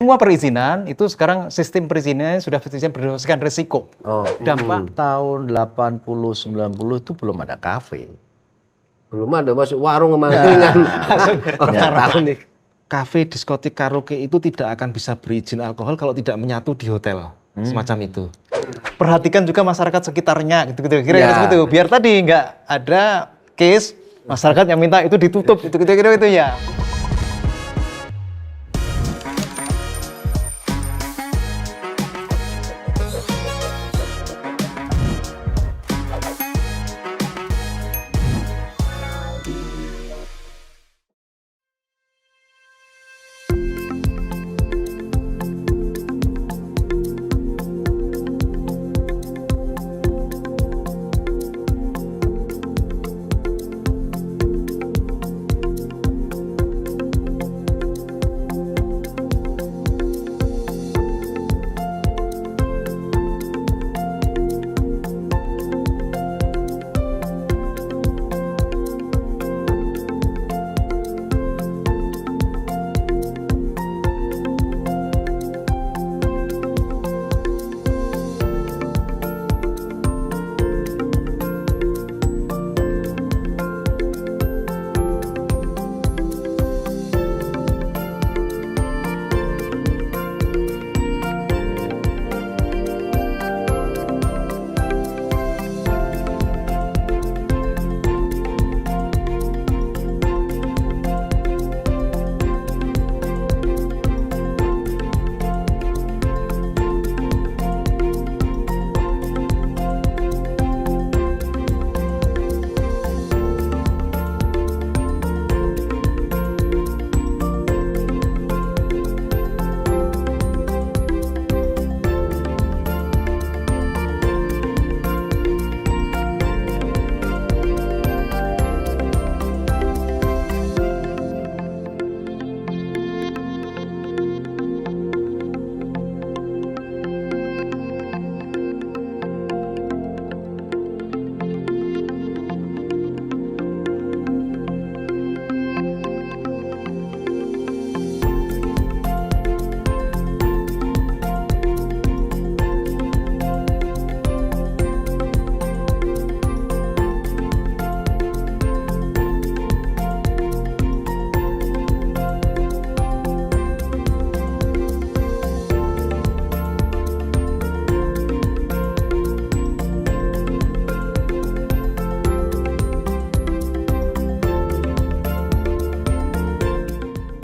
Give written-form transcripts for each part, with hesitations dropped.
semua perizinan itu sekarang sistem perizinannya sudah berdasarkan risiko. Dampak tahun 80-90 itu belum ada kafe. Belum ada masuk warung sama angkringan. Tahu nih. Kafe, diskotik, karaoke itu tidak akan bisa berizin alkohol kalau tidak menyatu di hotel. Semacam itu. Perhatikan juga masyarakat sekitarnya gitu-gitu. Kira-kira seperti itu. Biar tadi nggak ada case masyarakat yang minta itu ditutup gitu-gitu itu ya.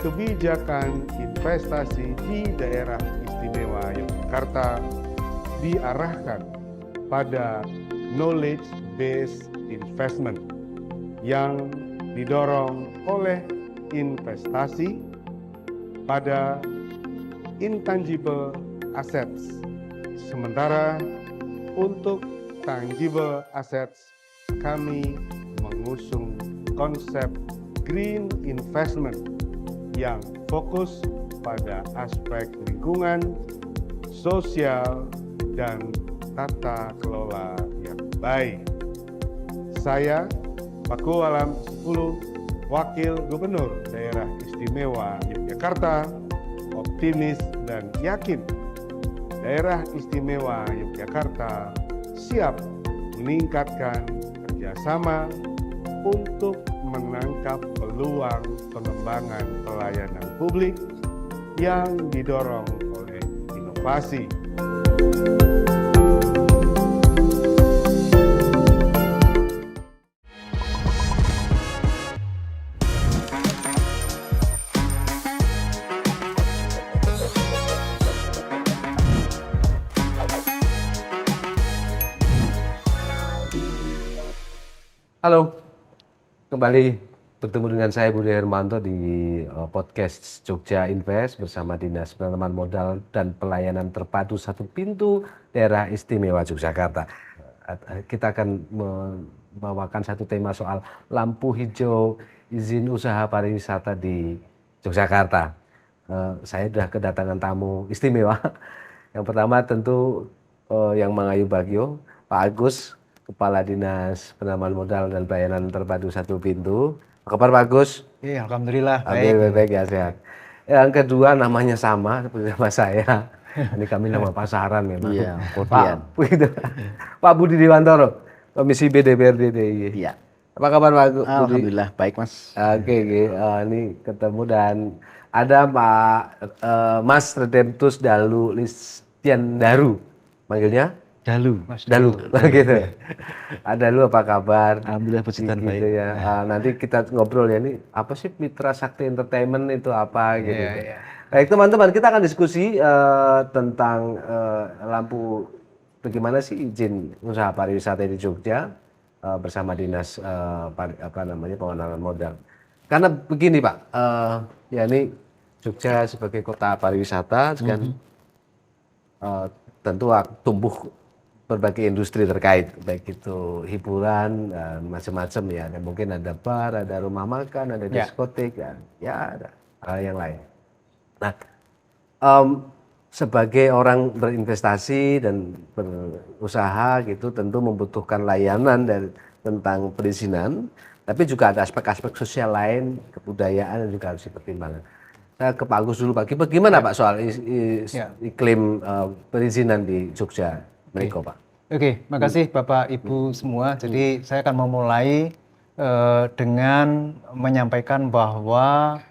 Kebijakan investasi di daerah istimewa Yogyakarta diarahkan pada knowledge based investment yang didorong oleh investasi pada intangible assets. Sementara untuk tangible assets kami mengusung konsep green investment yang fokus pada aspek lingkungan, sosial, dan tata kelola yang baik. Saya, Paku Alam 10, Wakil Gubernur Daerah Istimewa Yogyakarta, optimis dan yakin Daerah Istimewa Yogyakarta siap meningkatkan kerjasama untuk menangkap peluang pengembangan pelayanan publik yang didorong oleh inovasi. Halo, kembali bertemu dengan saya Budi Hermanto di podcast Jogja Invest bersama Dinas Penanaman Modal dan Pelayanan Terpadu Satu Pintu Daerah Istimewa Yogyakarta. Kita akan membawakan satu tema soal lampu hijau izin usaha pariwisata di Yogyakarta. Saya sudah kedatangan tamu istimewa. Yang pertama tentu yang Mangayu Bagio, Pak Agus, Kepala Dinas Penanaman Modal dan Pelayanan Terpadu Satu Pintu. Apa kabar Pak Agus? Iya, alhamdulillah baik. Baik ya, sehat. Yang kedua namanya sama seperti nama saya. Ini kami nama pasaran memang. Iya, Pak, kopian. begitu. Pak Budi Dewantoro, Komisi B DPRD DIY. Iya. Apa kabar Pak Budi? Alhamdulillah baik Mas. Oke, ini ketemu dan ada Pak Mas Redemptus Dalu Listian Daru, manggilnya Dalu. Dalu, gitu. Ada lu apa kabar? Alhamdulillah puji Tuhan Gitu baik. ya. Nanti kita ngobrol ya, ini apa sih Mitra Sakti Entertainment itu apa gitu. Baik teman-teman, kita akan diskusi tentang lampu bagaimana sih izin usaha pariwisata di Jogja bersama Dinas Pengenalan Modal. Karena begini Pak, ya ini Jogja sebagai kota pariwisata kan tentu tumbuh berbagai industri terkait, baik itu hiburan dan macam-macam ya. Ada mungkin ada bar, ada rumah makan, ada diskotik, dan ya ada hal yang lain. Nah, sebagai orang berinvestasi dan berusaha gitu, tentu membutuhkan layanan dari tentang perizinan, tapi juga ada aspek-aspek sosial lain, kebudayaan yang juga harus dipertimbangkan. Saya ke Pak Agus dulu, Pak. Bagaimana Pak soal iklim perizinan di Jogja? Mereka, Pak. Oke, makasih Bapak Ibu semua. Jadi saya akan memulai dengan menyampaikan bahwa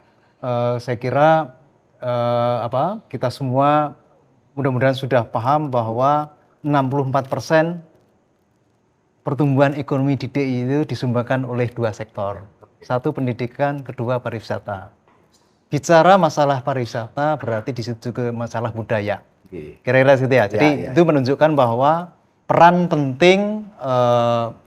saya kira kita semua mudah-mudahan sudah paham bahwa 64% pertumbuhan ekonomi di DIY itu disumbangkan oleh dua sektor. Satu pendidikan, kedua pariwisata. Bicara masalah pariwisata berarti di situ juga masalah budaya. Kira-kira gitu ya. Jadi itu menunjukkan bahwa peran penting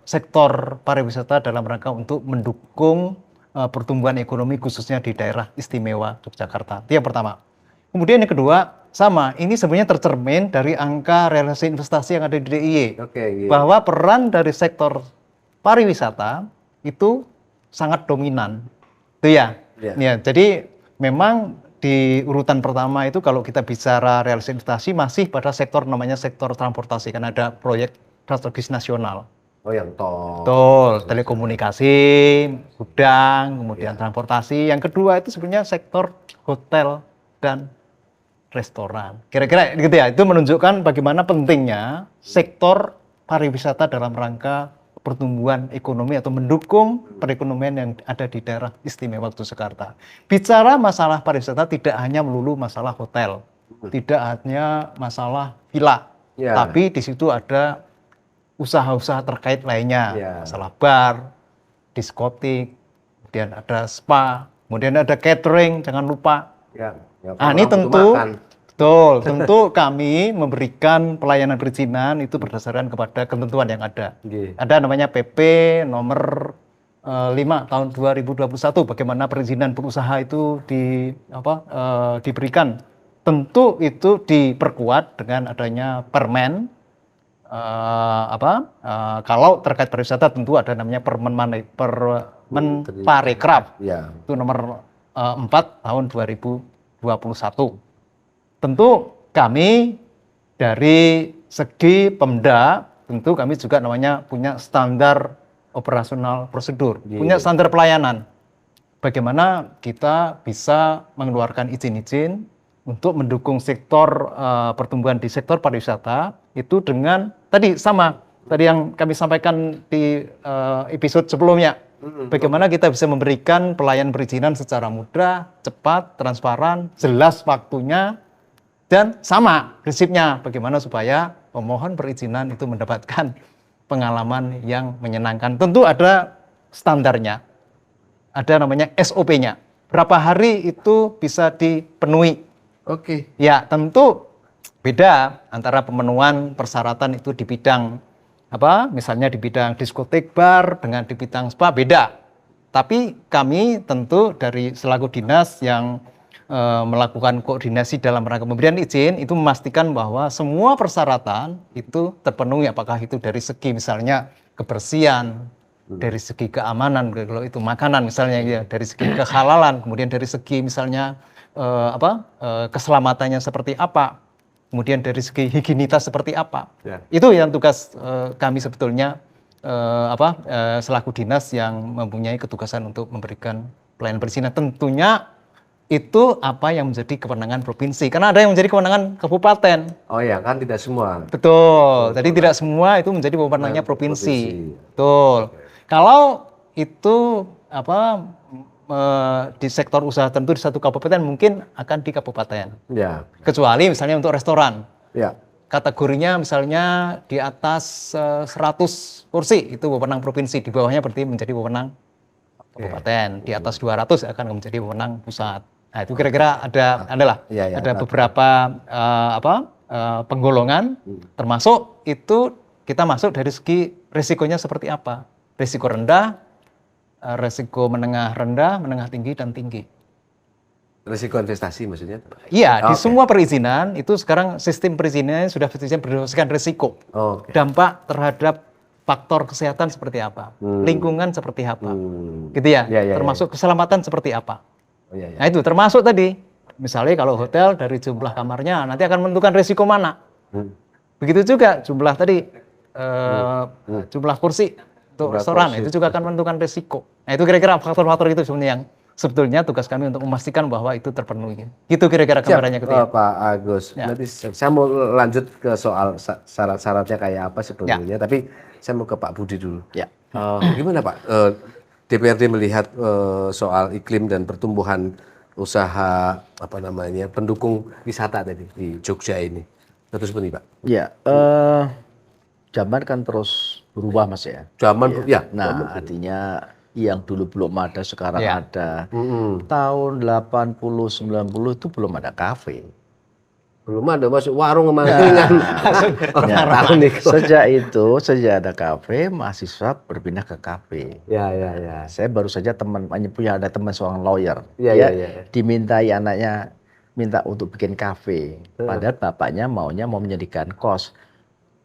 sektor pariwisata dalam rangka untuk mendukung pertumbuhan ekonomi khususnya di daerah istimewa Yogyakarta. Itu yang pertama. Kemudian yang kedua, sama, ini sebenarnya tercermin dari angka realisasi investasi yang ada di DIY. Bahwa peran dari sektor pariwisata itu sangat dominan. Itu ya. Ya, jadi memang di urutan pertama itu kalau kita bicara realisasi investasi masih pada sektor namanya sektor transportasi, karena ada proyek strategis nasional. Oh yang tol. Tol, telekomunikasi, gudang, kemudian transportasi. Yang kedua itu sebenarnya sektor hotel dan restoran. Kira-kira gitu ya. Itu menunjukkan bagaimana pentingnya sektor pariwisata dalam rangka pertumbuhan ekonomi atau mendukung perekonomian yang ada di daerah istimewa Yogyakarta. Bicara masalah pariwisata tidak hanya melulu masalah hotel, tidak hanya masalah villa, tapi di situ ada usaha-usaha terkait lainnya, masalah bar, diskotik, kemudian ada spa, kemudian ada catering, jangan lupa. Ini tentu kami memberikan pelayanan perizinan itu berdasarkan kepada ketentuan yang ada. Ada namanya PP nomor 5 tahun 2021 bagaimana perizinan berusaha itu diberikan. Tentu itu diperkuat dengan adanya permen. Kalau terkait pariwisata tentu ada namanya Permen Parekraf. Itu nomor 4 tahun 2021. Tentu kami dari segi Pemda, tentu kami juga namanya punya standar operasional prosedur, punya standar pelayanan. Bagaimana kita bisa mengeluarkan izin-izin untuk mendukung sektor pertumbuhan di sektor pariwisata itu dengan tadi yang kami sampaikan di episode sebelumnya. Bagaimana kita bisa memberikan pelayanan perizinan secara mudah, cepat, transparan, jelas waktunya, dan sama prinsipnya bagaimana supaya pemohon perizinan itu mendapatkan pengalaman yang menyenangkan. Tentu ada standarnya, ada namanya SOP-nya. Berapa hari itu bisa dipenuhi? Ya tentu beda antara pemenuhan persyaratan itu di bidang misalnya di bidang diskotik, bar dengan di bidang spa beda. Tapi kami tentu dari selaku dinas yang melakukan koordinasi dalam rangka pemberian izin itu memastikan bahwa semua persyaratan itu terpenuhi, apakah itu dari segi misalnya kebersihan, dari segi keamanan, kalau itu makanan misalnya ya, dari segi kehalalan, kemudian dari segi misalnya keselamatannya seperti apa, kemudian dari segi higienitas seperti apa. Itu yang tugas kami sebetulnya selaku dinas yang mempunyai ketugasan untuk memberikan pelayanan perizinan. Tentunya itu apa yang menjadi kewenangan provinsi. Karena ada yang menjadi kewenangan kabupaten. Oh ya, kan tidak semua. Betul. Jadi tidak semua itu menjadi wewenangnya provinsi. Betul. Kalau itu apa di sektor usaha tertentu di satu kabupaten mungkin akan di kabupaten. Ya. Kecuali misalnya untuk restoran. Ya. Kategorinya misalnya di atas 100 kursi itu wewenang provinsi, di bawahnya berarti menjadi wewenang kabupaten. Di atas 200 akan menjadi wewenang pusat. Nah, itu kira-kira ada beberapa penggolongan, termasuk itu kita masuk dari segi risikonya seperti apa. Risiko rendah, risiko menengah rendah, menengah tinggi, dan tinggi. Risiko investasi maksudnya? Iya, di semua perizinan itu sekarang sistem perizinannya sudah berdasarkan risiko. Dampak terhadap faktor kesehatan seperti apa, lingkungan seperti apa, gitu ya. Termasuk keselamatan seperti apa. Nah itu termasuk tadi, misalnya kalau hotel dari jumlah kamarnya nanti akan menentukan risiko mana. Begitu juga jumlah tadi, jumlah kursi untuk restoran itu juga akan menentukan risiko. Nah itu kira-kira faktor-faktor itu sebenarnya yang sebetulnya tugas kami untuk memastikan bahwa itu terpenuhi. Gitu kira-kira gambarannya ketika. Pak Agus, nanti saya mau lanjut ke soal syarat-syaratnya kayak apa sebetulnya, tapi saya mau ke Pak Budi dulu. Gimana Pak? DPRD melihat soal iklim dan pertumbuhan usaha pendukung wisata tadi di Jogja ini. Terus seperti Pak? Ya, zaman kan terus berubah Mas ya. Artinya yang dulu belum ada sekarang ada. Tahun 80 90 itu belum ada kafe. Belum ada masuk warung kemangkingan. Sejak ada kafe, mahasiswa berpindah ke kafe. Saya baru saja ada teman seorang lawyer. Dimintai anaknya minta untuk bikin kafe. Padahal bapaknya mau menjadikan kos.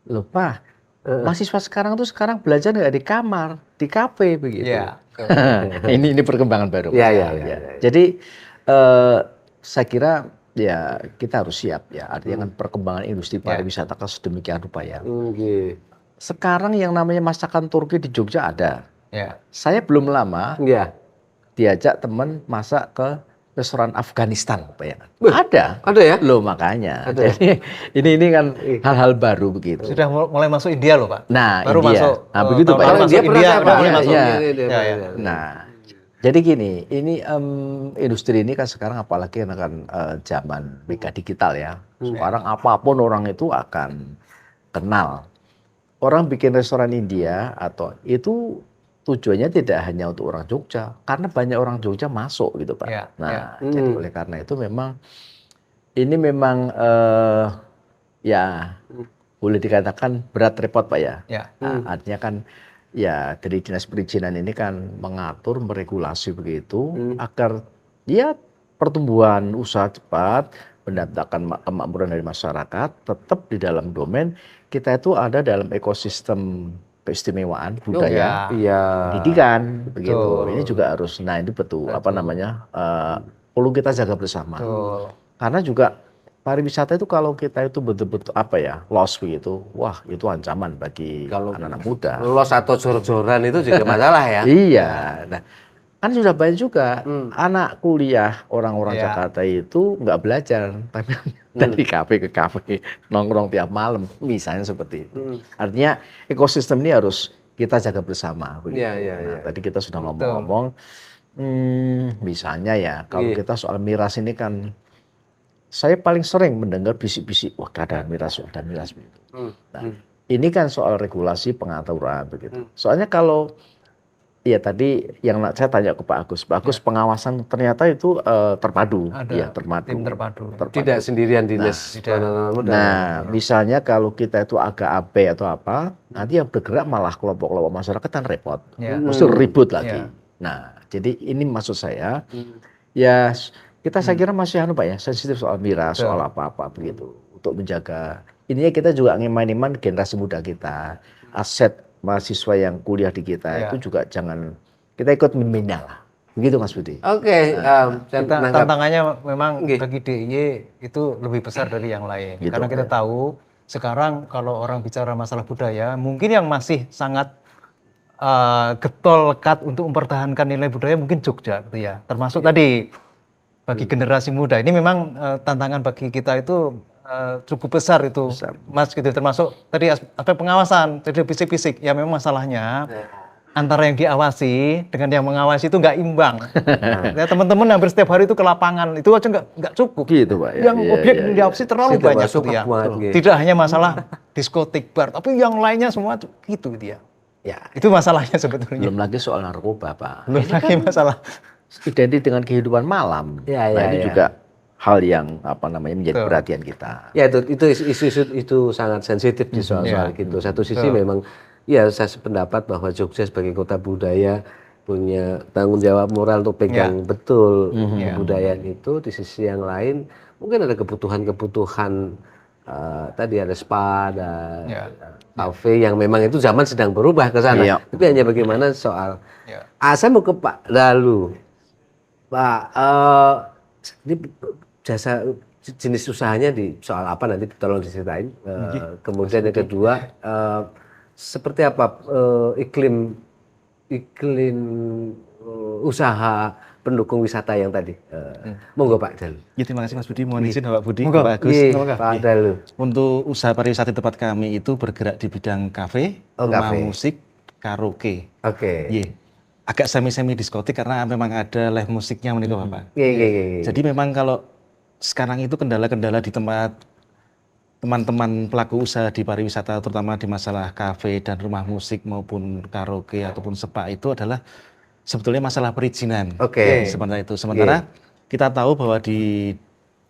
Lupa. Mahasiswa sekarang belajar nggak di kamar, di kafe begitu. Ini perkembangan baru. Jadi saya kira ya kita harus siap ya. Artinya kan perkembangan industri pariwisata kan sedemikian rupa ya. Sekarang yang namanya masakan Turki di Jogja ada. Saya belum lama diajak teman masak ke restoran Afghanistan, bayangkan. Ada ya? Loh makanya. Jadi ini kan hal-hal baru begitu. Sudah mulai masuk India loh Pak. Nah, baru India. masuk. Begitu Pak. India. Nah, jadi gini, ini industri ini kan sekarang apalagi kan zaman mega digital ya. Sekarang apapun orang itu akan kenal. Orang bikin restoran India atau itu tujuannya tidak hanya untuk orang Jogja, karena banyak orang Jogja masuk gitu Pak. Jadi oleh karena itu ini memang boleh dikatakan berat repot Pak ya. Artinya kan ya dari dinas perizinan ini kan mengatur, meregulasi begitu agar ya pertumbuhan usaha cepat, mendatangkan kemakmuran dari masyarakat, tetap di dalam domain kita itu ada dalam ekosistem keistimewaan budaya, pendidikan, begitu. Ini juga harus, ini betul. Perlu kita jaga bersama. Karena juga pariwisata itu kalau kita itu betul-betul loss begitu, wah itu ancaman bagi anak-anak muda. Loss atau jor-joran itu juga masalah ya. Iya. Nah, kan sudah banyak juga anak kuliah orang-orang Jakarta itu nggak belajar, tapi dari kafe ke kafe nongkrong tiap malam, misalnya seperti itu. Artinya ekosistem ini harus kita jaga bersama. Tadi kita sudah ngomong-ngomong, misalnya ya kalau kita soal miras ini kan, saya paling sering mendengar bisik-bisik, wah ada miras begitu. Nah, ini kan soal regulasi pengaturan begitu. Soalnya kalau ya tadi yang saya tanya ke Pak Agus, pengawasan ternyata itu terpadu. Tim terpadu. Tidak sendirian dinas. Nah, misalnya kalau kita itu agak abai atau apa, nanti yang bergerak malah kelompok-kelompok masyarakat kan repot. Mesti ribut lagi. Nah, jadi ini maksud saya, ya kita saya kira masih Pak ya, sensitif soal miras, soal apa-apa begitu. Untuk menjaga, ininya kita juga ngeman-ngeman generasi muda kita, aset mahasiswa yang kuliah di kita itu juga jangan kita ikut membina lah, begitu Mas Budi. Tantangannya memang bagi DIY itu lebih besar dari yang lain, karena kita tahu sekarang kalau orang bicara masalah budaya, mungkin yang masih sangat getol lekat untuk mempertahankan nilai budaya mungkin Jogja, gitu ya. Termasuk tadi bagi generasi muda ini memang tantangan bagi kita itu cukup besar itu, Mas, gitu. Termasuk tadi aspek pengawasan, jadi fisik-fisik. Ya memang masalahnya antara yang diawasi dengan yang mengawasi itu nggak imbang. Ya, teman-teman hampir setiap hari itu ke lapangan, itu aja nggak cukup. Gitu, Pak. Yang objek yang diawasi terlalu Tidak banyak masuk gitu ya. banget, gitu. Tidak hanya masalah diskotik, bar, tapi yang lainnya semua gitu dia. Ya, Itu masalahnya sebetulnya. belum lagi soal narkoba, Pak. Belum lagi masalah. Identik dengan kehidupan malam. Ya, Nah, ya, ini ya. juga hal yang menjadi Betul. perhatian kita. Ya itu isu-isu itu sangat sensitif di soal-soal gitu. Satu sisi memang ya saya sependapat bahwa Jogja sebagai kota budaya punya tanggung jawab moral untuk pegang betul kebudayaan itu. Di sisi yang lain mungkin ada kebutuhan-kebutuhan tadi ada spa, ada kafe yang memang itu zaman sedang berubah ke sana. Iya. Tapi hanya bagaimana soal saya mau ke Pak Dalu. Pak, ini jasa jenis usahanya di soal apa nanti tolong diceritain. Kemudian yang kedua, seperti apa iklim usaha pendukung wisata yang tadi. Monggo Pak Dalu. Ya, terima kasih Mas Budi, mohon izin Bapak Budi, Monggo. Pak Agus. Pak Dalu. Untuk usaha pariwisata di tempat kami itu bergerak di bidang kafe, rumah kafe. musik, karaoke. Oke. Iya. Agak semi-semi diskotik karena memang ada live musiknya menikah Bapak. Iya. Jadi memang kalau sekarang itu kendala-kendala di tempat teman-teman pelaku usaha di pariwisata terutama di masalah kafe dan rumah musik maupun karaoke ataupun spa itu adalah sebetulnya masalah perizinan. Oke. Sebenarnya itu. Sementara kita tahu bahwa di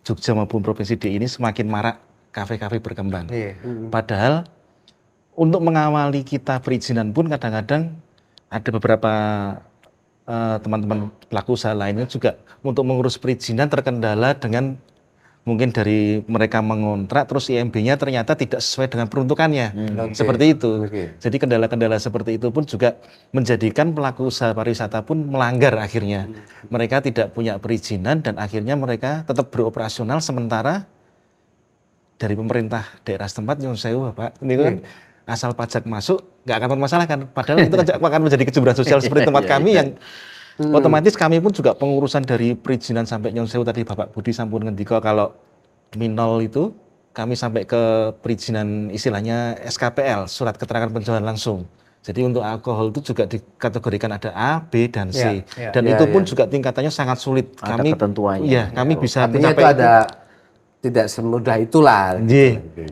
Jogja maupun Provinsi DI ini semakin marak kafe-kafe berkembang. Padahal untuk mengawali kita perizinan pun kadang-kadang ada beberapa teman-teman pelaku usaha lainnya juga untuk mengurus perizinan terkendala dengan mungkin dari mereka mengontrak terus IMB-nya ternyata tidak sesuai dengan peruntukannya. Seperti itu. Jadi kendala-kendala seperti itu pun juga menjadikan pelaku usaha pariwisata pun melanggar akhirnya. Mereka tidak punya perizinan dan akhirnya mereka tetap beroperasional sementara dari pemerintah daerah setempat Nyun Sewu Bapak, ini kan asal pajak masuk nggak akan mempermasalahkan. Padahal itu akan menjadi kejuburan sosial seperti tempat kami yang otomatis kami pun juga pengurusan dari perizinan sampai Nyun Sewu tadi Bapak Budi sampun ngendika kalau minol itu kami sampai ke perizinan istilahnya SKPL, surat keterangan penjualan langsung. Jadi untuk alkohol itu juga dikategorikan ada A, B, dan C. Dan itu pun juga tingkatannya sangat sulit. Ada Kami ketentuannya. Iya, kami bisa Artinya mencapai itu ada tidak semudah itulah.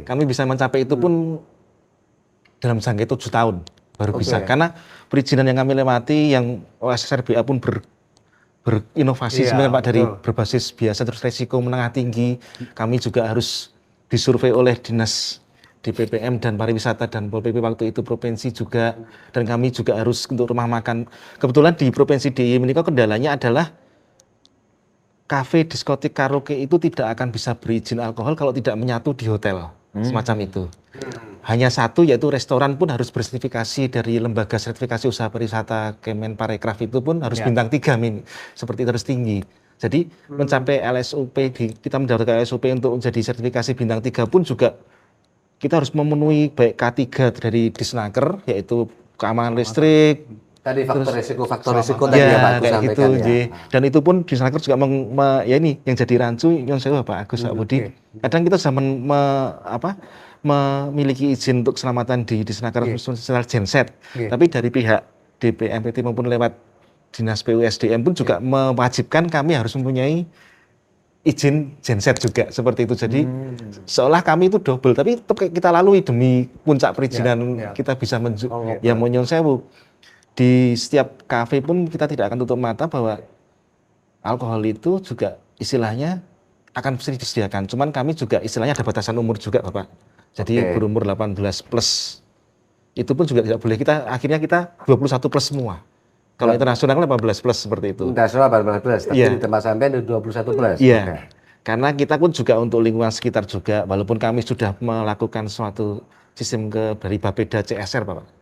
Kami bisa mencapai itu pun dalam jangka 7 tahun baru bisa. Karena perizinan yang kami lewati yang OSSRBA pun berinovasi sebenarnya Pak dari berbasis biasa terus resiko menengah tinggi. Kami juga harus disurvei oleh Dinas DPPM dan Pariwisata dan Pol PP waktu itu provinsi juga, dan kami juga harus untuk rumah makan. Kebetulan di Provinsi DIY ini kendalanya adalah kafe, diskotik, karaoke itu tidak akan bisa berizin alkohol kalau tidak menyatu di hotel semacam itu. Hanya satu yaitu restoran pun harus bersertifikasi dari lembaga sertifikasi usaha pariwisata Kemenparekraf itu pun harus bintang 3 seperti itu harus tinggi. Jadi mencapai LSUP kita mendapatkan LSUP untuk menjadi sertifikasi bintang 3 pun juga kita harus memenuhi baik K3 dari Disnaker yaitu keamanan listrik. Tadi faktor resiko tadi ya Pak Agus kayak sampaikan gitu, ya. Dan itu pun Disnaker juga ya ini yang jadi rancu Nyun Sewu Pak Agus Pak Budi. Kadang kita sudah memiliki izin untuk keselamatan di Disnaker secara genset. Tapi dari pihak DPMPT maupun lewat Dinas PUSDM pun juga mewajibkan kami harus mempunyai izin genset juga seperti itu. Jadi seolah kami itu double, tapi tetap kita lalui demi puncak perizinan kita bisa ya Nyun Sewu. Di setiap kafe pun kita tidak akan tutup mata bahwa alkohol itu juga istilahnya akan mesti disediakan. Cuman kami juga istilahnya ada batasan umur juga Bapak. Jadi berumur 18 plus itu pun juga tidak boleh. Akhirnya kita 21 plus semua. Kalau internasional 18 plus seperti itu. Internasional 18 plus, tapi di tempat sampean 21 plus. Iya. Karena kita pun juga untuk lingkungan sekitar juga, walaupun kami sudah melakukan suatu sistem dari Bapeda CSR Bapak.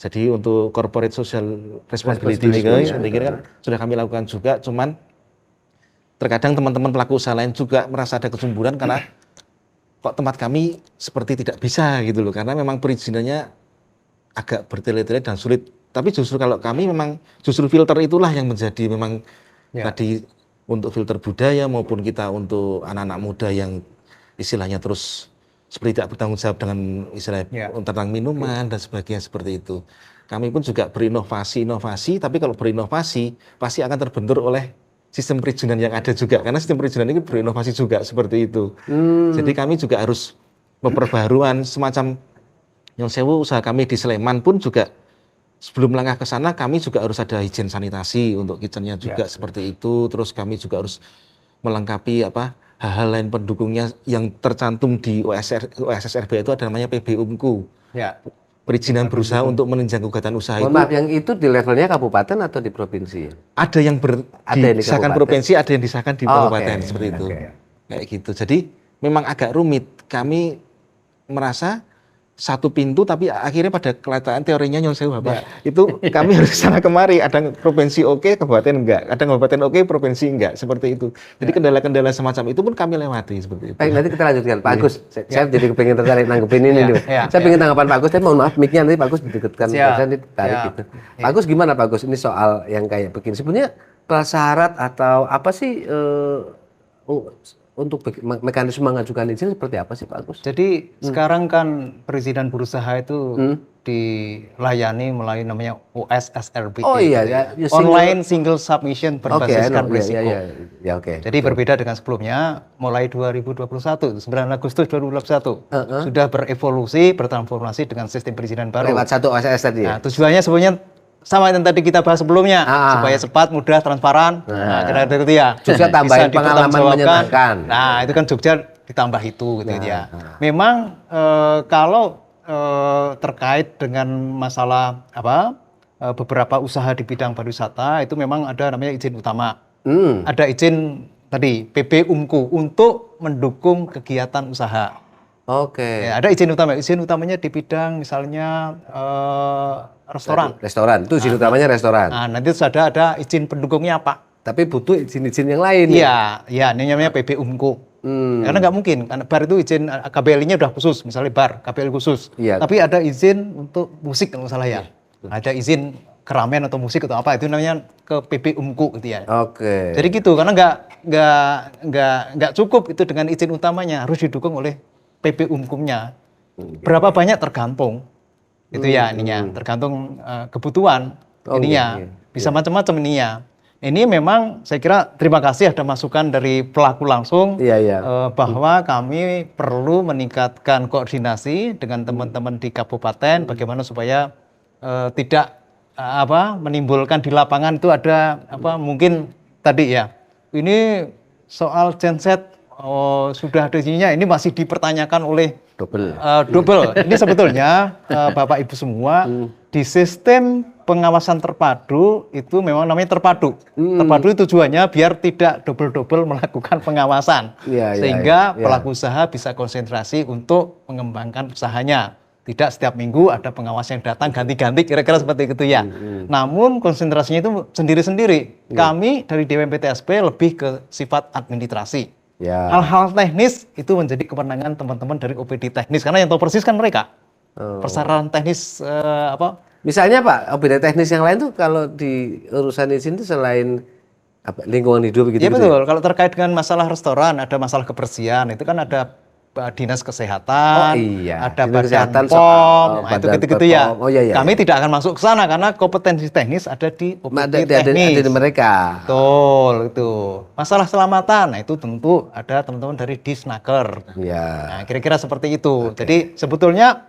Jadi untuk corporate social responsibility kan sudah kami lakukan juga, cuman terkadang teman-teman pelaku usaha lain juga merasa ada kecemburuan karena kok tempat kami seperti tidak bisa gitu loh, karena memang perizinannya agak bertele-tele dan sulit. Tapi justru kalau kami memang justru filter itulah yang menjadi memang tadi untuk filter budaya maupun kita untuk anak-anak muda yang istilahnya terus seperti tidak bertanggung jawab dengan istilahnya tentang minuman dan sebagainya seperti itu. Kami pun juga berinovasi, tapi kalau berinovasi pasti akan terbentur oleh sistem perizinan yang ada juga, karena sistem perizinan ini berinovasi juga seperti itu. Jadi kami juga harus memperbaharuan semacam yang sewu usaha kami di Sleman pun juga sebelum langkah ke sana kami juga harus ada izin sanitasi untuk kitchennya juga seperti itu. Terus kami juga harus melengkapi hal-hal lain pendukungnya yang tercantum di OSSRB itu ada namanya PB-UMKU. Perizinan berusaha untuk menunjang gugatan usaha itu. Maaf, yang itu di levelnya kabupaten atau di provinsi? Ada yang disahkan provinsi, ada yang disahkan di kabupaten seperti itu. Kayak gitu. Jadi memang agak rumit. Kami merasa satu pintu tapi akhirnya pada kelihatan teorinya Nyon Sewu itu kami harus sana kemari, ada provinsi oke, kabupaten enggak, ada kabupaten oke, provinsi enggak, seperti itu. Jadi kendala-kendala semacam itu pun kami lewati seperti itu. Baik, nanti kita lanjutkan. Pak Agus, saya jadi pengen tertarik nanggepin ini nih. Saya pengen tanggapan Pak Agus, tapi mohon maaf mic-nya nanti Pak Agus didekatkan, saya ditarik gitu. Pak Agus gimana Pak Agus, ini soal yang kayak begini, sebenarnya prasyarat atau apa sih untuk mekanisme mengajukan izin seperti apa sih Pak Agus? Jadi sekarang kan perizinan berusaha itu dilayani melalui namanya OSSRB. Oh iya ya. Online Single Submission berbasiskan risiko. Jadi Betul. berbeda dengan sebelumnya, mulai 2021, 9 Agustus 2021 sudah berevolusi, bertransformasi dengan sistem perizinan baru. Lewat satu OSS tadi ya? Nah, tujuannya sebenarnya sama yang tadi kita bahas sebelumnya, supaya cepat, mudah, transparan. Nah, kira-kira itu ya. Jogja tambahin pengalaman menyenangkan. Nah, itu kan Jogja ditambah itu gitu ya. Memang kalau terkait dengan masalah beberapa usaha di bidang pariwisata itu memang ada namanya izin utama. Ada izin tadi PB-UMKU untuk mendukung kegiatan usaha. Ya, ada izin utama. Izin utamanya di bidang misalnya restoran. Restoran, itu izin utamanya restoran. Nah, nanti ada izin pendukungnya apa? Tapi butuh izin-izin yang lain. Iya, ini namanya PB-UMKU. Karena nggak mungkin, karena bar itu izin KBLI-nya udah khusus, misalnya bar, KBLI khusus. Tapi ada izin untuk musik kalau salah ya. Ada izin keramaian atau musik atau apa, itu namanya ke PB-UMKU gitu ya. Jadi gitu, karena nggak cukup itu dengan izin utamanya, harus didukung oleh PB-UMKU-nya. Berapa banyak tergantung. Itu ya ininya, tergantung kebutuhan ininya. Bisa macam-macam ininya. Ini memang saya kira terima kasih ada masukan dari pelaku langsung bahwa kami perlu meningkatkan koordinasi dengan teman-teman di kabupaten bagaimana supaya tidak menimbulkan di lapangan itu ada mungkin tadi ya. Ini soal genset sudah ada izinnya, ini masih dipertanyakan oleh double. Ini sebetulnya Bapak Ibu semua di sistem pengawasan terpadu itu memang namanya terpadu. Terpadu tujuannya biar tidak double-double melakukan pengawasan. Sehingga pelaku usaha bisa konsentrasi untuk mengembangkan usahanya. Tidak setiap minggu ada pengawas yang datang ganti-ganti, kira-kira seperti itu ya. Namun konsentrasinya itu sendiri-sendiri. Kami dari DWMPTSP lebih ke sifat administrasi. Hal-hal teknis itu menjadi kewenangan teman-teman dari OPD teknis, karena yang tahu persis kan mereka. Persyaratan teknis Misalnya Pak, OPD teknis yang lain tuh kalau di urusan izin itu selain lingkungan hidup gitu. Iya betul. Kalau terkait dengan masalah restoran, ada masalah kebersihan, itu kan ada dinas kesehatan, ada badan POM, itu gitu-gitu ya. Kami tidak akan masuk ke sana karena kompetensi teknis ada di OPD teknis. Ada di mereka. Betul, itu. Masalah keselamatan, nah itu tentu ada teman-teman dari Disnaker. Nah, kira-kira seperti itu. Jadi sebetulnya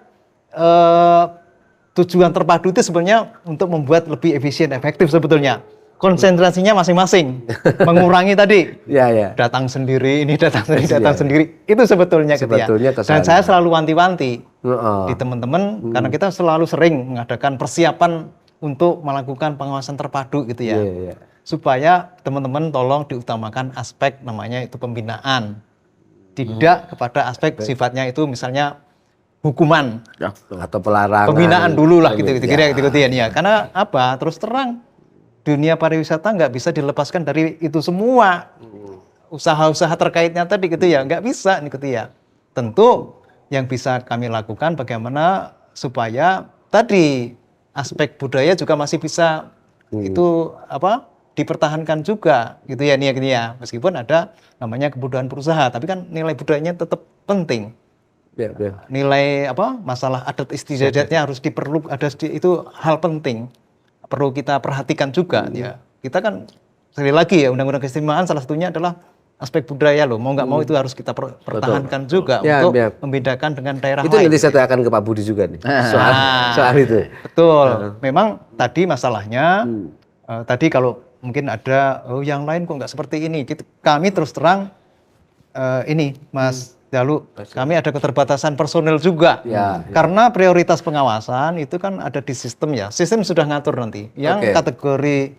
tujuan terpadu itu sebenarnya untuk membuat lebih efisien, efektif sebetulnya. Konsentrasinya masing-masing, mengurangi tadi. Datang sendiri, ini datang sendiri. Itu sebetulnya gitu ya. Dan saya selalu wanti-wanti di teman-teman, karena kita selalu sering mengadakan persiapan untuk melakukan pengawasan terpadu gitu ya. Supaya teman-teman tolong diutamakan aspek namanya itu pembinaan. Tidak kepada aspek sifatnya itu misalnya hukuman atau pelarangan. Pembinaan dulu lah gitu ya. Karena apa? Terus terang dunia pariwisata nggak bisa dilepaskan dari itu semua. Usaha-usaha terkaitnya tadi gitu ya, nggak bisa nih gitu ya. Tentu yang bisa kami lakukan bagaimana supaya tadi aspek budaya juga masih bisa itu dipertahankan juga gitu ya Nia gini ya. Meskipun ada namanya kebudayaan berusaha, tapi kan nilai budayanya tetap penting. Nilai masalah adat istiadatnya harus itu hal penting, perlu kita perhatikan juga ya. Kita kan sekali lagi ya, undang-undang keistimewaan salah satunya adalah aspek budaya loh, mau nggak mau itu harus kita pertahankan juga untuk membedakan dengan daerah itu lain. Itu nanti saya akan ke Pak Budi juga nih soal itu. Betul. Memang tadi masalahnya tadi kalau mungkin ada yang lain kok nggak seperti ini. Kami terus terang ini Mas Dalu, kami ada keterbatasan personel juga. Karena prioritas pengawasan itu kan ada di sistem ya. Sistem sudah ngatur nanti. Yang kategori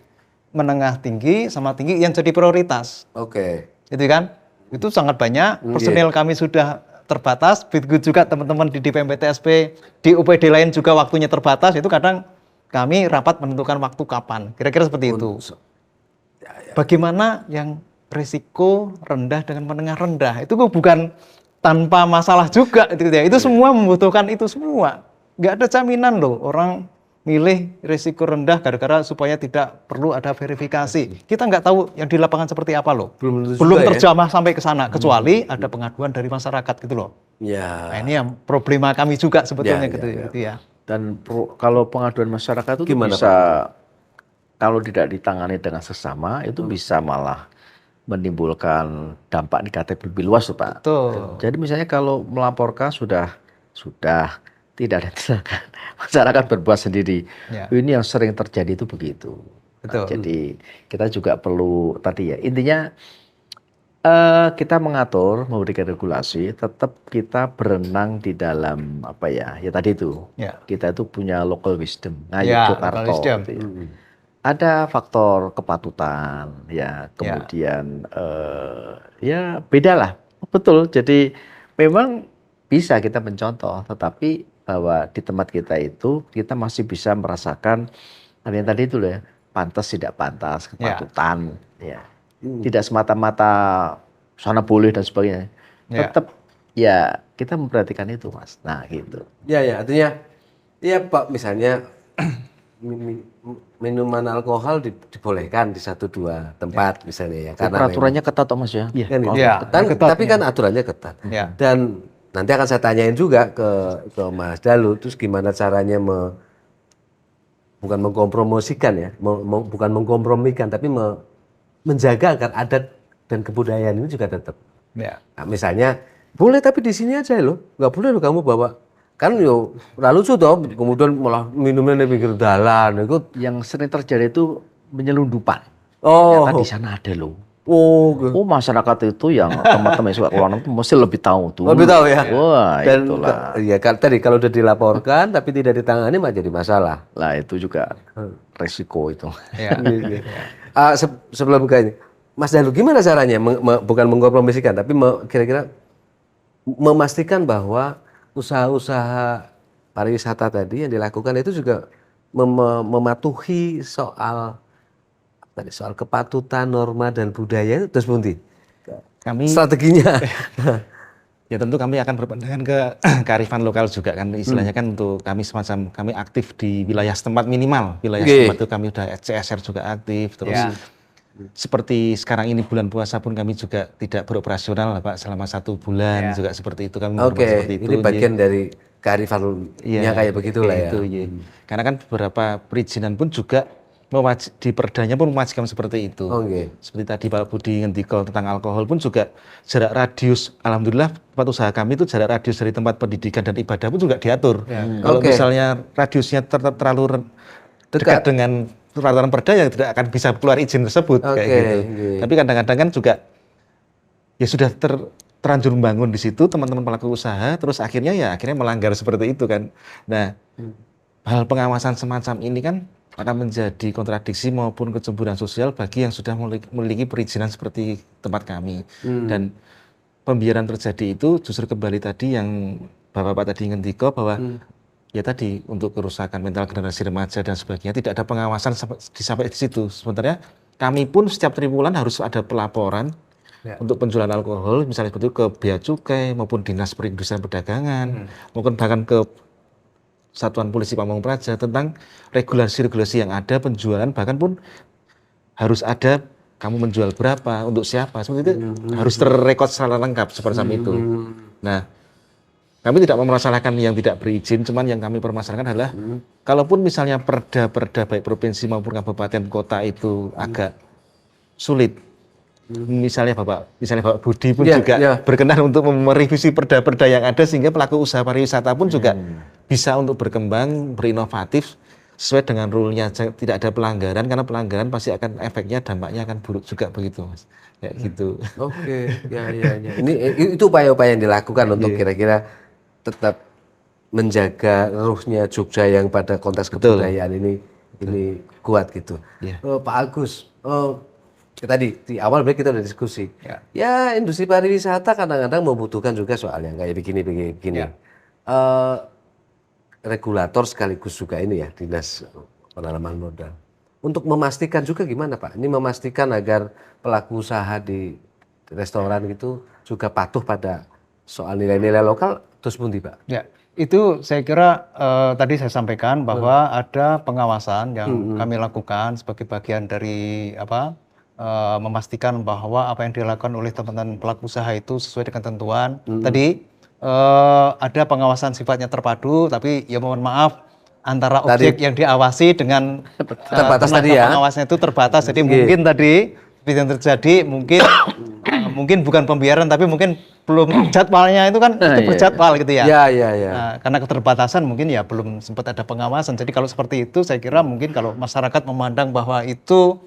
menengah tinggi sama tinggi yang jadi prioritas. Itu kan? Itu sangat banyak. Personel kami sudah terbatas. Begitu juga teman-teman di DPMPTSP, di UPD lain juga waktunya terbatas. Itu kadang kami rapat menentukan waktu kapan. Kira-kira seperti itu. Bagaimana yang risiko rendah dengan menengah rendah? Itu bukan tanpa masalah juga. Itu semua membutuhkan itu semua. Nggak ada jaminan loh orang milih risiko rendah gara-gara supaya tidak perlu ada verifikasi. Kita nggak tahu yang di lapangan seperti apa loh. Belum terjamah sampai ke sana, kecuali ada pengaduan dari masyarakat gitu loh. Nah, ini yang problema kami juga sebetulnya gitu ya. Dan kalau pengaduan masyarakat itu gimana, bisa Pak? Kalau tidak ditangani dengan sesama itu bisa malah menimbulkan dampak negatif lebih luas tuh Pak. Betul. Jadi misalnya kalau melaporkan sudah tidak ada tindakan, masyarakat berbuat sendiri. Ini yang sering terjadi itu begitu. Betul. Nah, jadi kita juga perlu tadi ya, intinya kita mengatur, memberikan regulasi, tetap kita berenang di dalam ya tadi itu. Kita itu punya local wisdom. Nah, Yogyakarta. Ada faktor kepatutan, ya kemudian ya beda lah, betul. Jadi memang bisa kita mencontoh, tetapi bahwa di tempat kita itu kita masih bisa merasakan yang tadi itu loh ya, pantas tidak pantas, kepatutan, ya. Tidak semata-mata sana boleh dan sebagainya. Tetap ya kita memperhatikan itu Mas. Nah gitu. Ya artinya ya Pak misalnya minuman alkohol dibolehkan di 1-2 tempat misalnya ya. Karena peraturannya ketat Mas ya. Tapi kan aturannya ketat. Dan nanti akan saya tanyain juga ke Mas Dalu, terus gimana caranya bukan mengkompromosikan ya, bukan mengkompromikan, tapi menjaga agar adat dan kebudayaan ini juga tetap. Nah, misalnya boleh tapi di sini aja loh, nggak boleh loh kamu bawa. Kan lalu sudah kemudian malah minumnya di pinggir jalan. Itu yang sering terjadi itu penyelundupan. Ternyata di sana ada loh. Masyarakat itu yang teman-teman yang suka keluar itu mesti lebih tahu tuh. Lebih tahu ya. Wah, dan itulah. Tadi kalau udah dilaporkan tapi tidak ditangani malah jadi masalah. Lah itu juga resiko itu. Sebelum buka ini, Mas Dalu gimana caranya bukan mengkompromisikan tapi kira-kira memastikan bahwa usaha-usaha pariwisata tadi yang dilakukan itu juga mematuhi soal kepatutan, norma dan budaya itu terus Bunti. Kami strateginya. Ya tentu kami akan berpandangan ke kearifan lokal juga kan, istilahnya kan untuk kami semacam kami aktif di wilayah setempat minimal. Wilayah setempat itu kami udah CSR juga aktif terus. Seperti sekarang ini bulan puasa pun kami juga tidak beroperasional Pak selama 1 bulan juga seperti itu kami seperti itu. Ini bagian dari kearifannya kayak begitulah ya. Karena kan beberapa perizinan pun juga di perdanya pun mewajibkan seperti itu. Seperti tadi Pak Budi ngendiko tentang alkohol pun juga jarak radius, alhamdulillah tempat usaha kami itu jarak radius dari tempat pendidikan dan ibadah pun juga diatur. Kalau misalnya radiusnya terlalu dekat dengan peraturan perda ya tidak akan bisa keluar izin tersebut kayak gitu. Tapi kadang-kadang kan juga ya sudah terlanjur membangun di situ teman-teman pelaku usaha terus akhirnya melanggar seperti itu kan. Nah, hal pengawasan semacam ini kan akan menjadi kontradiksi maupun kecemburuan sosial bagi yang sudah memiliki perizinan seperti tempat kami. Dan pembiaran terjadi itu justru kembali tadi yang Bapak tadi ngendiko bahwa ya tadi untuk kerusakan mental generasi remaja dan sebagainya tidak ada pengawasan sampai di situ. Sebenarnya kami pun setiap triwulan harus ada pelaporan untuk penjualan alkohol misalnya seperti itu ke Bea Cukai maupun Dinas Perindustrian Perdagangan maupun bahkan ke Satuan Polisi Pamung Praja tentang regulasi-regulasi yang ada penjualan bahkan pun harus ada kamu menjual berapa, untuk siapa, seperti itu harus terrekod secara lengkap seperti itu. Nah, kami tidak mempermasalahkan yang tidak berizin, cuman yang kami permasalahkan adalah kalaupun misalnya perda baik provinsi maupun kabupaten kota itu agak sulit. Misalnya Bapak Budi pun juga berkenan untuk merevisi perda-perda yang ada sehingga pelaku usaha pariwisata pun juga bisa untuk berkembang, berinovatif sesuai dengan rule-nya, tidak ada pelanggaran, karena pelanggaran pasti akan efeknya, dampaknya akan buruk juga begitu, Mas. Kayak gitu. Oke, ya. Ini itu upaya-upaya yang dilakukan untuk kira-kira tetap menjaga ruhnya Jogja yang pada konteks kebudayaan ini kuat gitu. Pak Agus, tadi di awal kita udah diskusi. Ya industri pariwisata kadang-kadang membutuhkan juga soal yang kayak begini. Regulator sekaligus juga ini ya, Dinas Penanaman Modal. Untuk memastikan juga gimana Pak? Ini memastikan agar pelaku usaha di restoran gitu juga patuh pada soal nilai-nilai lokal, terus pundi Pak? Ya, itu saya kira tadi saya sampaikan bahwa ada pengawasan yang kami lakukan sebagai bagian dari memastikan bahwa apa yang dilakukan oleh teman-teman pelaku usaha itu sesuai dengan ketentuan. Tadi ada pengawasan sifatnya terpadu, tapi ya mohon maaf antara objek yang diawasi dengan terbatas tadi ya. Pengawasnya itu terbatas. Jadi mungkin tadi yang terjadi mungkin bukan pembiaran, tapi mungkin belum jadwalnya itu kan itu berjadwal gitu ya. Nah, karena keterbatasan mungkin ya belum sempat ada pengawasan. Jadi kalau seperti itu saya kira mungkin kalau masyarakat memandang bahwa itu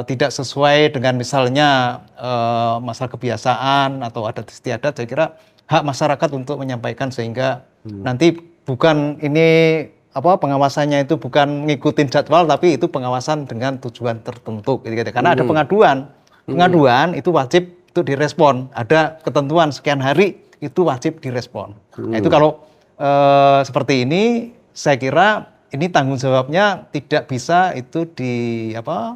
tidak sesuai dengan misalnya masalah kebiasaan atau adat istiadat, saya kira hak masyarakat untuk menyampaikan sehingga nanti bukan ini pengawasannya itu bukan ngikutin jadwal, tapi itu pengawasan dengan tujuan tertentu gitu. Karena ada pengaduan itu wajib itu direspon, ada ketentuan sekian hari itu wajib direspon. Nah, itu kalau seperti ini saya kira ini tanggung jawabnya tidak bisa itu diberukkan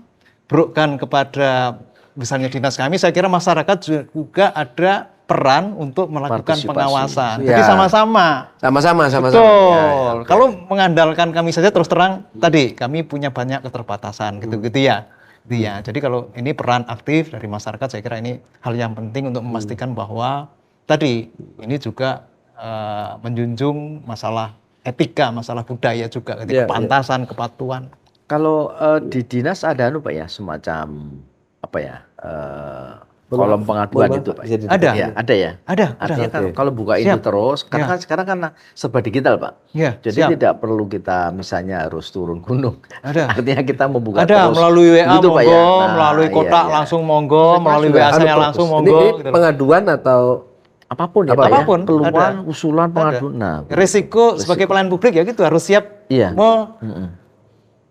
kepada misalnya dinas kami. Saya kira masyarakat juga ada peran untuk melakukan pengawasan. Jadi sama-sama. Betul. Kalau mengandalkan kami saja terus terang tadi kami punya banyak keterbatasan gitu ya. Jadi kalau ini peran aktif dari masyarakat, saya kira ini hal yang penting untuk memastikan bahwa tadi ini juga menjunjung masalah etika, masalah budaya juga, kepantasan, kepatuhan. Kalau di dinas ada Pak ya, semacam kolom pengaduan itu Pak. Ada. Ya, ada ya. Artinya kan kalau buka itu terus, karena kan sekarang kan serba digital Pak. Jadi tidak perlu kita misalnya harus turun gunung. Artinya kita membuka terus. Melalui WA gitu, monggo, Pak, ya. melalui kotak langsung monggo, melalui WA saya langsung monggo. Ini pengaduan atau apapun ya, apapun, keluhan, usulan, pengaduan. Nah, risiko sebagai pelayan publik ya gitu harus siap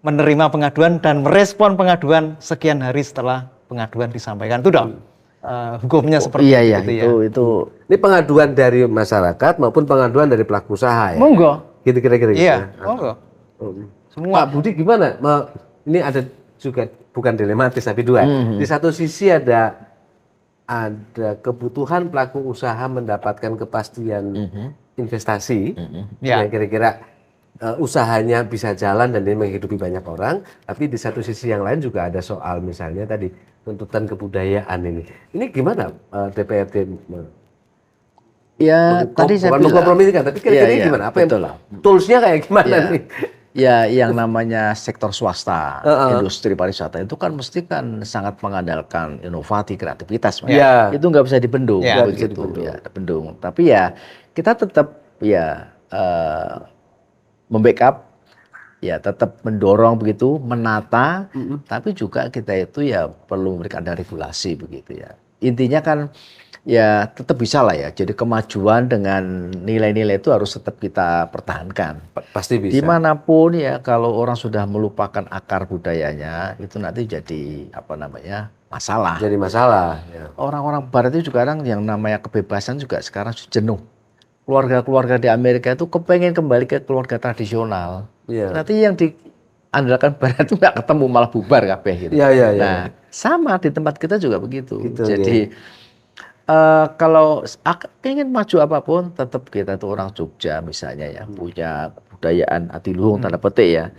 menerima pengaduan dan merespon pengaduan sekian hari setelah pengaduan disampaikan. Itu dong. Hukumnya seperti itu. Ini pengaduan dari masyarakat maupun pengaduan dari pelaku usaha ya. Monggo. Gitu kira-kira. Iya, monggo. Semua. Pak Budi gimana? Ini ada juga bukan dilematis tapi dua. Di satu sisi ada kebutuhan pelaku usaha mendapatkan kepastian investasi yang kira-kira usahanya bisa jalan dan dia menghidupi banyak orang, tapi di satu sisi yang lain juga ada soal misalnya tadi tuntutan kebudayaan ini. Ini gimana DPRD? Ya tadi saya bilang mengkompromikan, tapi kira-kira gimana? Apa yang toolsnya kayak gimana nih? Ya, yang namanya sektor swasta, industri pariwisata itu kan mesti kan sangat mengandalkan inovasi, kreativitas. Itu nggak bisa dibendung, begitu. Dibendung. Tapi ya kita tetap membackup, tetap mendorong begitu, menata, tapi juga kita itu perlu memberikan ada regulasi begitu ya. Intinya kan tetap bisa lah ya. Jadi kemajuan dengan nilai-nilai itu harus tetap kita pertahankan. Pasti bisa. Dimanapun kalau orang sudah melupakan akar budayanya, itu nanti jadi masalah. Jadi masalah. Ya. Orang-orang Barat itu juga kadang yang namanya kebebasan juga sekarang jenuh. Keluarga-keluarga di Amerika itu kepengen kembali ke keluarga tradisional. Nanti yang diandalkan Barat itu nggak ketemu, malah bubar kabeh gitu. Nah, sama di tempat kita juga begitu. Jadi kalau pengen maju apapun, tetap kita tuh orang Jogja misalnya punya kebudayaan adiluhung tanda petik ya.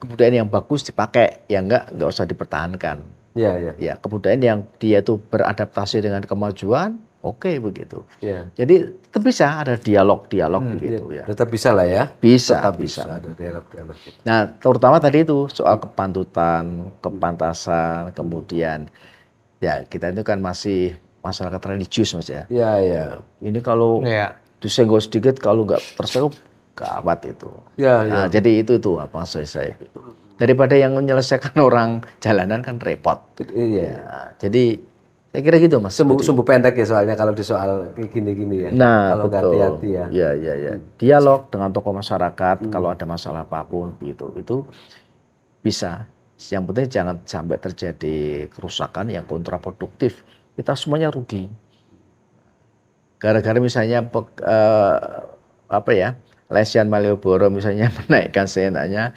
Kebudayaan yang bagus dipakai, ya nggak usah dipertahankan. Ya, ya. Ya, kebudayaan yang dia itu beradaptasi dengan kemajuan, oke begitu. Ya. Jadi tetap bisa ada dialog-dialog begitu ya. Tetap bisa lah ya. Bisa, Tetap bisa. ada dialog-dialog. Nah, terutama tadi itu soal kepantutan, kepantasan, kemudian ya kita itu kan masih masyarakat religius Mas ya. Iya, iya. Ini kalau Ya. disenggol sedikit, kalau nggak tersenggol gawat itu. Ya, Nah, jadi itu apa maksud saya itu. Daripada yang menyelesaikan orang jalanan kan repot. Iya. Ya, jadi saya kira gitu Mas. Sumbu pendek ya soalnya kalau di soal kayak gini-gini ya. Nah, kalau nggak betul. hati-hati ya. Ya, ya, ya. Dialog dengan tokoh masyarakat kalau ada masalah apapun gitu. Itu bisa. Yang penting jangan sampai terjadi kerusakan yang kontraproduktif. Kita semuanya rugi. Gara-gara misalnya Lesian Malioboro misalnya menaikkan seenaknya,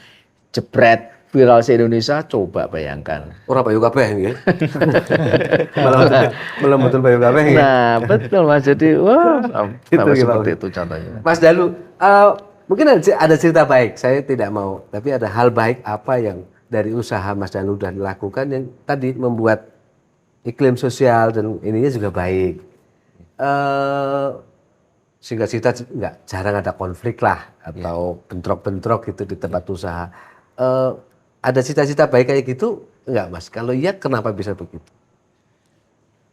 jebret viral se-Indonesia, coba bayangkan. Orang Bayu kabeh ya. Malah betul Bayu kabeh ya. Nah, betul Mas. Jadi wah, sampai seperti itu contohnya. Mas Dalu, mungkin ada cerita baik. Saya tidak mau, tapi ada hal baik apa yang dari usaha Mas Dalu sudah dilakukan yang tadi membuat iklim sosial dan ininya juga baik. Sehingga kita nggak jarang ada konflik lah atau bentrok-bentrok gitu di tempat usaha. Ada cita-cita baik kayak gitu nggak Mas? Kalau iya kenapa bisa begitu?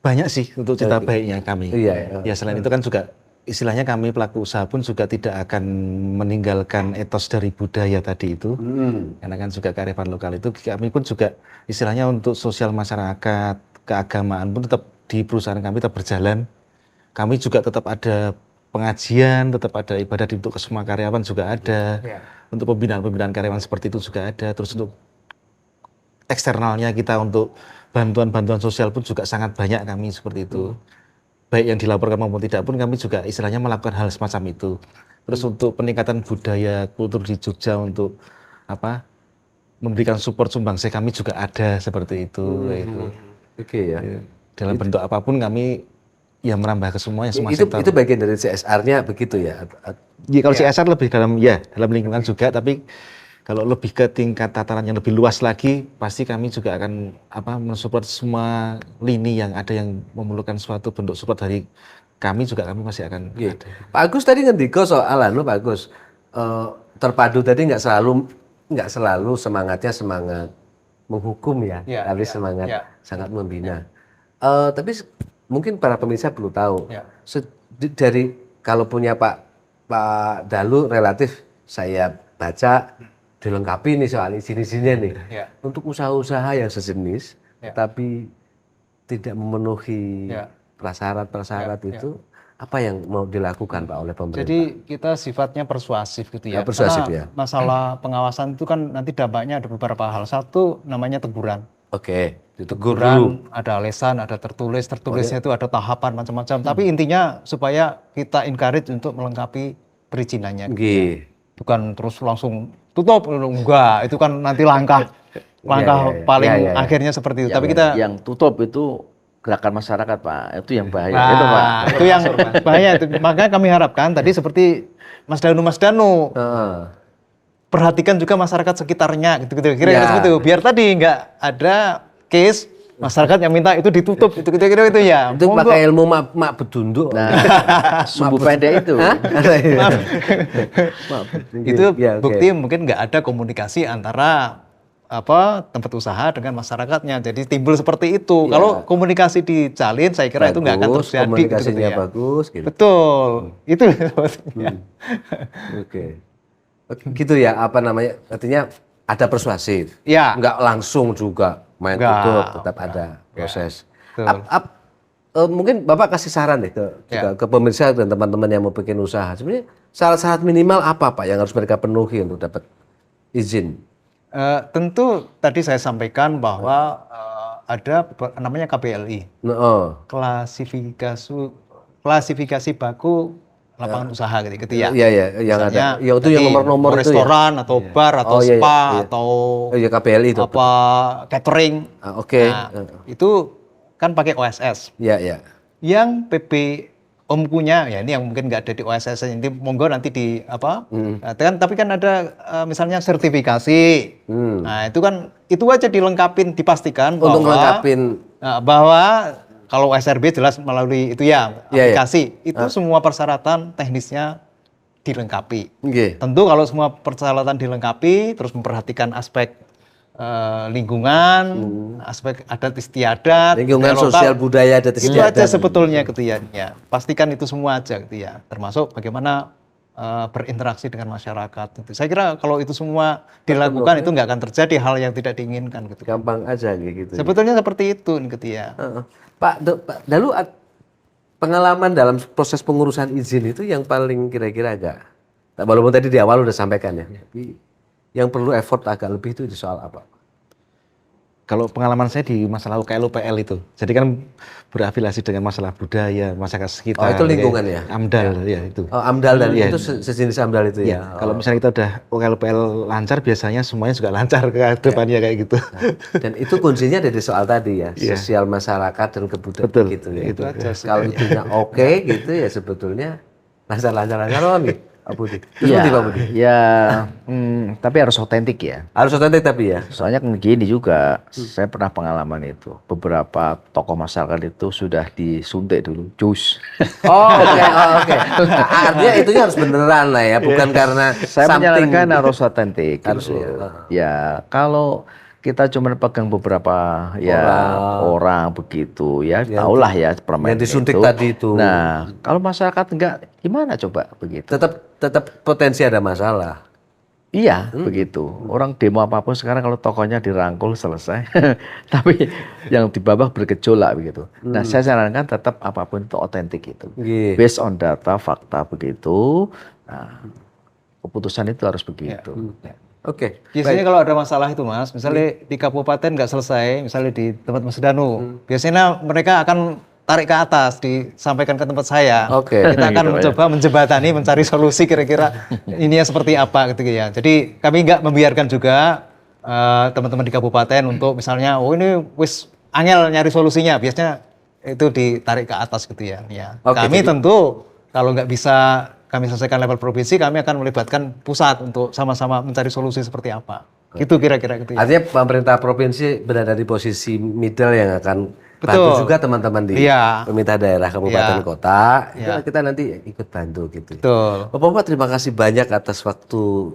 Banyak sih untuk cita baiknya kami. Iya. Ya selain itu kan juga istilahnya kami pelaku usaha pun juga tidak akan meninggalkan etos dari budaya tadi itu. Karena kan juga kearifan lokal itu kami pun juga istilahnya untuk sosial masyarakat, keagamaan pun tetap di perusahaan kami tetap berjalan. Kami juga tetap ada pengajian, tetap ada ibadah untuk semua karyawan juga ada. Untuk pembinaan karyawan seperti itu juga ada. Terus untuk eksternalnya kita untuk bantuan-bantuan sosial pun juga sangat banyak kami seperti itu. Baik yang dilaporkan maupun tidak pun kami juga istilahnya melakukan hal semacam itu. Terus untuk peningkatan budaya kultur di Jogja untuk memberikan support sumbangsih kami juga ada seperti itu. Oke ya. Dalam bentuk apapun kami ya merambah ke semuanya semua itu sektor. itu bagian dari CSR-nya begitu ya. Ya, kalau CSR lebih dalam lingkungan juga, tapi kalau lebih ke tingkat tataran yang lebih luas lagi, pasti kami juga akan mensupport semua lini yang ada yang memerlukan suatu bentuk support dari kami juga kami masih akan ada. Pak Agus tadi ngendiko soal Pak Agus terpadu tadi nggak selalu semangatnya semangat menghukum ya, tapi semangat sangat membina. Tapi mungkin para pemirsa perlu tahu dari kalau punya Pak Dalu relatif saya baca dilengkapi nih soal sini-sini nih. Untuk usaha-usaha yang sejenis tapi tidak memenuhi prasyarat-prasyarat itu apa yang mau dilakukan Pak oleh pemerintah? Jadi kita sifatnya persuasif gitu ya. Persuasif karena ya. masalah pengawasan itu kan nanti dampaknya ada beberapa hal. Satu namanya teguran. Oke, ditegur dulu. Ada lesan, ada tertulisnya itu ada tahapan macam-macam. Tapi intinya supaya kita encourage untuk melengkapi perizinannya. Bukan terus langsung tutup, enggak. Itu kan nanti langkah paling akhirnya seperti itu. Tapi kita yang tutup itu gerakan masyarakat Pak, itu yang bahaya. Nah, itu Pak. Itu yang bahaya. Makanya kami harapkan tadi seperti Mas Danu. Perhatikan juga masyarakat sekitarnya gitu kira-kira seperti itu, biar tadi nggak ada case masyarakat yang minta itu ditutup itu kira-kira itu ya. Itu pakai ilmu mak bedunduk. Nah, sumbu pendek itu. Itu bukti mungkin nggak ada komunikasi antara tempat usaha dengan masyarakatnya. Jadi timbul seperti itu. Kalau komunikasi dijalin, saya kira itu nggak akan terjadi. Komunikasinya bagus. Gitu. Betul. Itu sebetulnya. Oke. Gitu ya, artinya ada persuasif. Ya. Nggak langsung juga main tutup, tetap ada proses. Mungkin Bapak kasih saran deh ke pemirsa dan teman-teman yang mau bikin usaha. Sebenarnya syarat-syarat minimal apa Pak yang harus mereka penuhi untuk dapat izin? Tentu tadi saya sampaikan bahwa ada namanya KBLI. Klasifikasi baku lapangan usaha gitu ya. Iya, yang ada. Ya itu yang nomor-nomor itu restoran atau bar atau spa atau KBLI itu. Catering. Oke. Nah, itu kan pakai OSS. Iya. Yang PP omkunya, ya ini yang mungkin nggak ada di OSS, ini monggo nanti di apa? Tapi kan ada misalnya sertifikasi. Nah itu kan itu aja dilengkapin, dipastikan Untuk bahwa melengkapin bahwa kalau SRB jelas melalui itu ya aplikasi, itu semua persyaratan teknisnya dilengkapi. Tentu kalau semua persyaratan dilengkapi, terus memperhatikan aspek lingkungan, aspek adat istiadat, lingkungan lokal, sosial budaya adat itu istiadat. aja sebetulnya gitu ya. Pastikan itu semua aja gitu ya. Termasuk bagaimana berinteraksi dengan masyarakat. Gitu. Saya kira kalau itu semua dilakukan itu nggak akan terjadi hal yang tidak diinginkan gitu. Gampang aja gitu. Sebetulnya seperti itu gitu ya. Pak Dalu, pengalaman dalam proses pengurusan izin itu yang paling kira-kira agak, walaupun tadi di awal udah sampaikan ya, tapi yang perlu effort agak lebih itu di soal apa? Kalau pengalaman saya di masalah UKL-UPL itu, jadi kan berafiliasi dengan masalah budaya, masyarakat sekitar. Oh itu lingkungan ya? AMDAL ya itu. Oh AMDAL dan itu sejenis AMDAL itu ya? Kalau misalnya kita udah UKL-UPL lancar, biasanya semuanya juga lancar ke depannya kayak gitu. Dan itu kuncinya ada di soal tadi ya, sosial masyarakat dan kebudayaan gitu ya. Itu aja. Kalau itunya oke gitu ya sebetulnya lancar-lancar nih. Pak Budi. Iya, Pak Budi. ya, tapi harus otentik ya. Harus otentik tapi ya. Soalnya kan gini juga, saya pernah pengalaman itu. Beberapa tokoh masyarakat itu sudah disuntik dulu, jus. Oh oke. Artinya itunya harus beneran lah ya, bukan karena Saya something. menyarankan harus otentik. Harus gitu. ya. Ya, kalau kita cuma pegang beberapa orang begitu ya, tahulah ya permainan yang disuntik itu. tadi itu. Nah, kalau masyarakat enggak, gimana coba begitu? Tetap potensi ada masalah. Iya, begitu. Orang demo apapun sekarang kalau tokonya dirangkul selesai, tapi yang di bawah bergejolak begitu. Nah, saya sarankan tetap apapun itu otentik itu. Based on data, fakta begitu. Nah, keputusan itu harus begitu. Oke. Biasanya kalau ada masalah itu Mas, misalnya di kabupaten nggak selesai, misalnya di tempat Mas Danu, biasanya mereka akan tarik ke atas, disampaikan ke tempat saya. Oke. Kita akan Gitu, mencoba menjembatani, mencari solusi kira-kira ininya seperti apa gitu ya. Jadi kami nggak membiarkan juga teman-teman di kabupaten untuk misalnya, oh ini wis angel nyari solusinya, biasanya itu ditarik ke atas gitu ya. Kami tentu kalau nggak bisa kami selesaikan level provinsi, kami akan melibatkan pusat untuk sama-sama mencari solusi seperti apa. Itu kira-kira gitu ya. Artinya pemerintah provinsi berada di posisi middle yang akan bantu juga teman-teman di pemerintah daerah, kabupaten, kota. Kita nanti ikut bantu gitu. Betul. Bapak-bapak terima kasih banyak atas waktu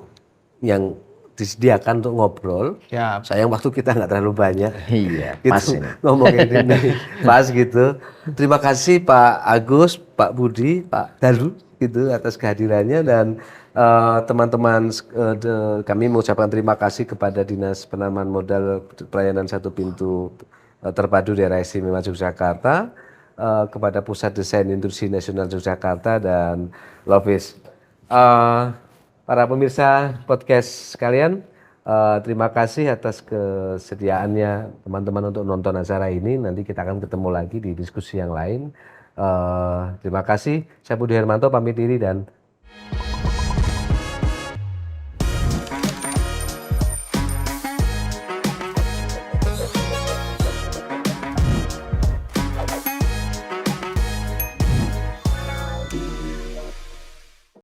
yang disediakan untuk ngobrol. Sayang waktu kita nggak terlalu banyak. Iya, gitu, pas ini. ngomongin ini. Pas gitu. Terima kasih Pak Agus, Pak Budi, Pak Dalu gitu atas kehadirannya dan teman-teman kami mengucapkan terima kasih kepada Dinas Penanaman Modal Pelayanan Satu Pintu Terpadu Daerah Istimewa Yogyakarta, kepada Pusat Desain Industri Nasional Yogyakarta dan Lovis. Para pemirsa podcast sekalian, terima kasih atas kesediaannya teman-teman untuk nonton acara ini. Nanti kita akan ketemu lagi di diskusi yang lain. Terima kasih. Saya Budi Hermanto pamit diri dan